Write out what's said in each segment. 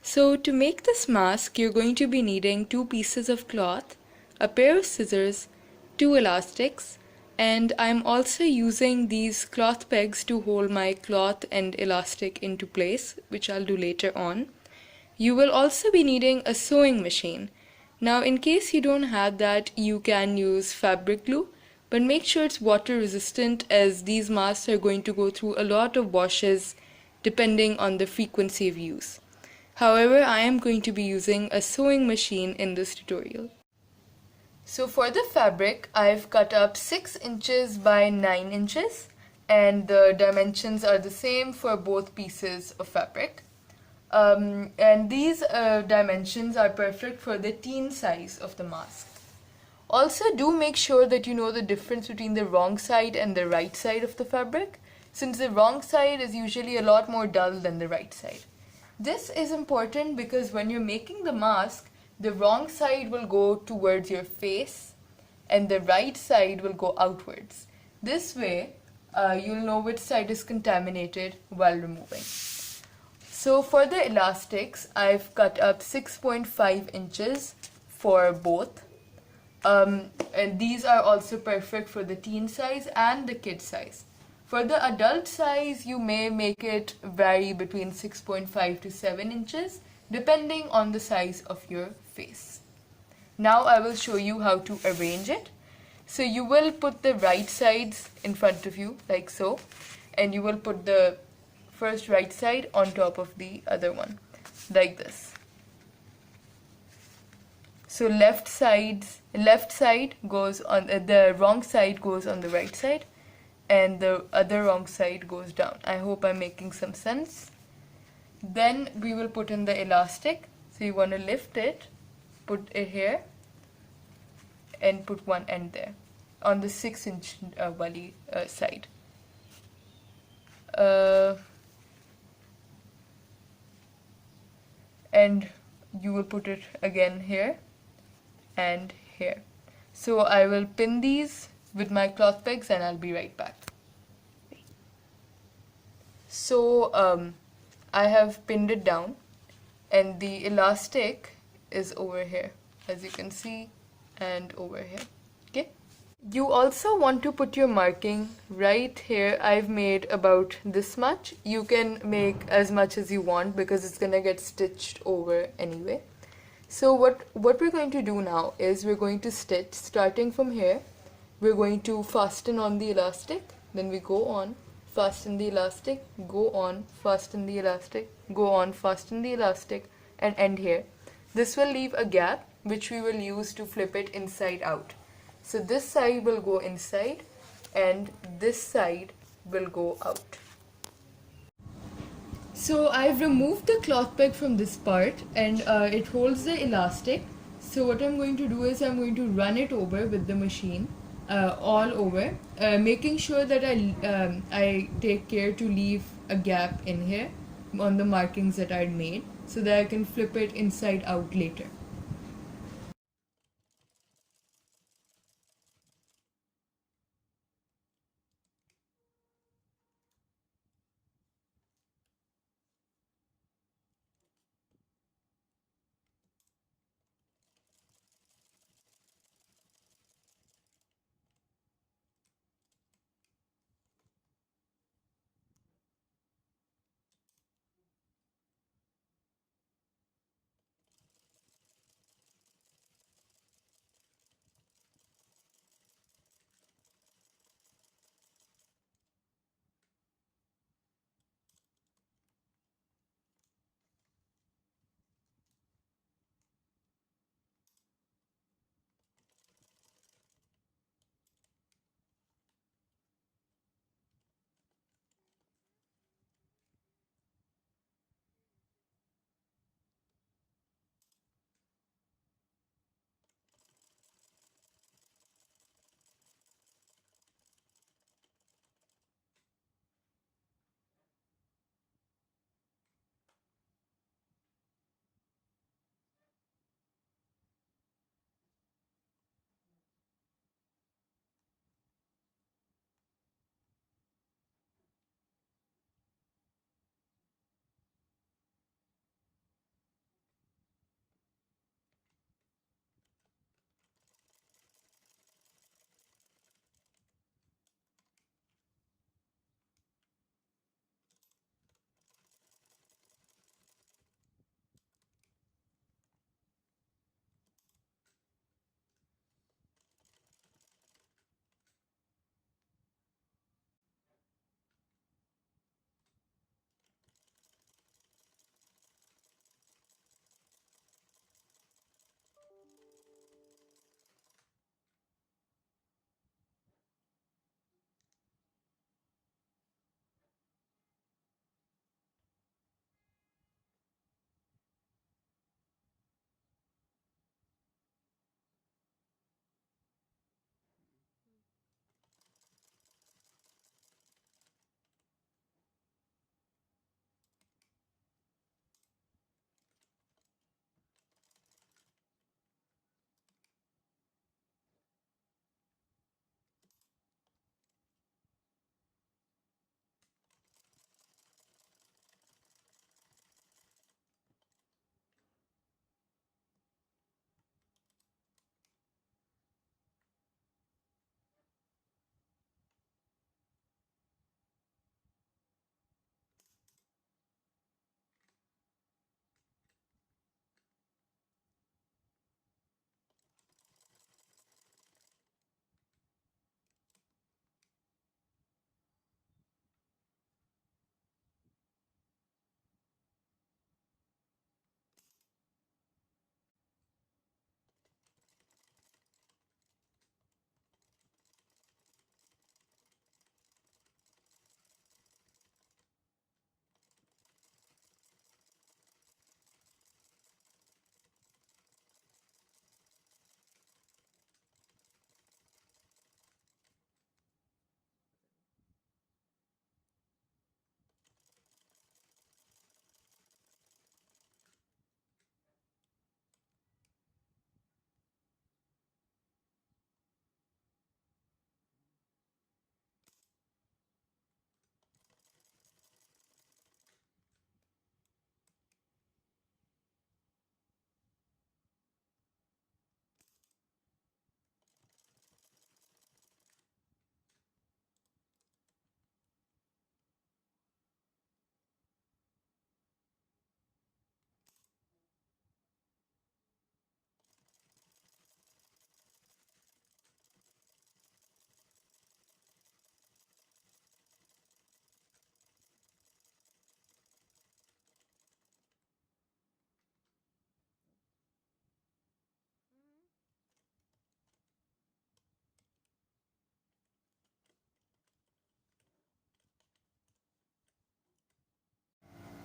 So to make this mask, you're going to be needing 2 pieces of cloth, a pair of scissors, 2 elastics, and I'm also using these cloth pegs to hold my cloth and elastic into place, which I'll do later on. You will also be needing a sewing machine. Now, in case you don't have that, you can use fabric glue, but make sure it's water resistant as these masks are going to go through a lot of washes depending on the frequency of use. However, I am going to be using a sewing machine in this tutorial. So for the fabric, I've cut up 6 inches by 9 inches, and the dimensions are the same for both pieces of fabric. And these dimensions are perfect for the teen size of the mask. Also, do make sure that you know the difference between the wrong side and the right side of the fabric, since the wrong side is usually a lot more dull than the right side. This is important because when you're making the mask, the wrong side will go towards your face and the right side will go outwards. This way, you'll know which side is contaminated while removing. So for the elastics, I've cut up 6.5 inches for both. And these are also perfect for the teen size and the kid size. For the adult size, you may make it vary between 6.5 to 7 inches, depending on the size of your face. Now I will show you how to arrange it. So you will put the right sides in front of you, like so, and you will put the first right side on top of the other one, like this. So left side goes on the wrong side goes on the right side, and the other wrong side goes down. I hope I'm making some sense. Then we will put in the elastic. So you want to lift it, put it here, and put one end there on the 6-inch wali side. And you will put it again here and here. So I will pin these with my cloth pegs and I'll be right back. So I have pinned it down and the elastic is over here, as you can see, and over here. Okay. You also want to put your marking right here. I've made about this much. You can make as much as you want because it's gonna get stitched over anyway. So what we're going to do now is we're going to stitch starting from here. We're going to fasten on the elastic, then we go on, fasten the elastic, go on, fasten the elastic, go on, fasten the elastic, and end here. This will leave a gap which we will use to flip it inside out. So this side will go inside and this side will go out. So I've removed the cloth peg from this part and it holds the elastic. So what I'm going to do is I'm going to run it over with the machine all over, making sure that I take care to leave a gap in here on the markings that I'd made so that I can flip it inside out later.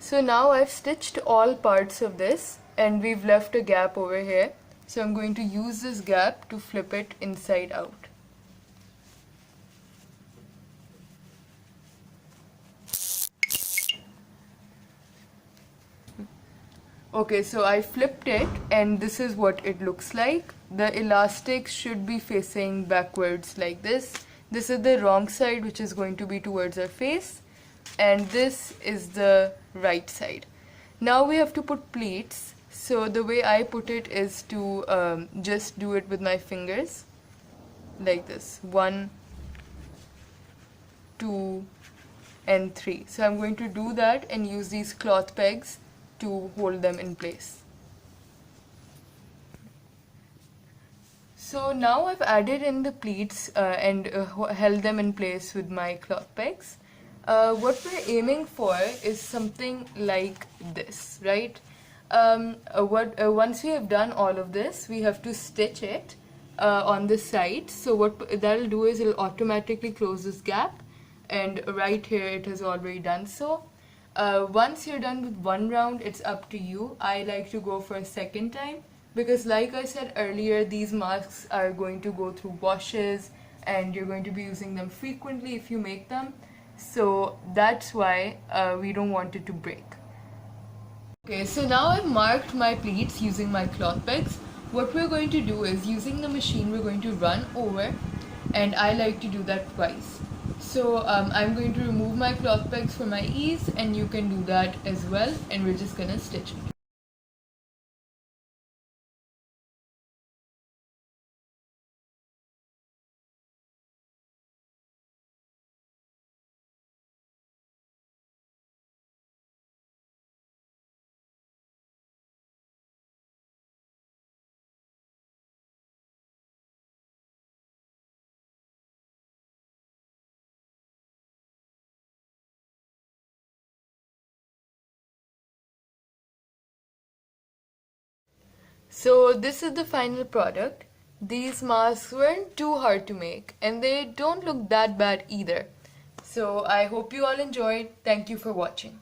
So now I've stitched all parts of this and we've left a gap over here. So I'm going to use this gap to flip it inside out. Okay, so I flipped it and this is what it looks like. The elastic should be facing backwards like this. This is the wrong side, which is going to be towards our face, and this is the right side. Now we have to put pleats. So the way I put it is to just do it with my fingers like this. 1, 2, and 3. So I'm going to do that and use these cloth pegs to hold them in place. So now I've added in the pleats and held them in place with my cloth pegs. What we're aiming for is something like this, right? Once we have done all of this, we have to stitch it on the side. So what that'll do is it'll automatically close this gap, and right here it has already done so. Once you're done with one round, it's up to you. I like to go for a second time because, like I said earlier, these masks are going to go through washes and you're going to be using them frequently if you make them. So that's why we don't want it to break. Okay, so now I've marked my pleats using my cloth pegs. What we're going to do is, using the machine, we're going to run over, and I like to do that twice. So I'm going to remove my cloth pegs for my ease, and you can do that as well, and we're just gonna stitch it. So this is the final product. These masks weren't too hard to make, and they don't look that bad either. So I hope you all enjoyed. Thank you for watching.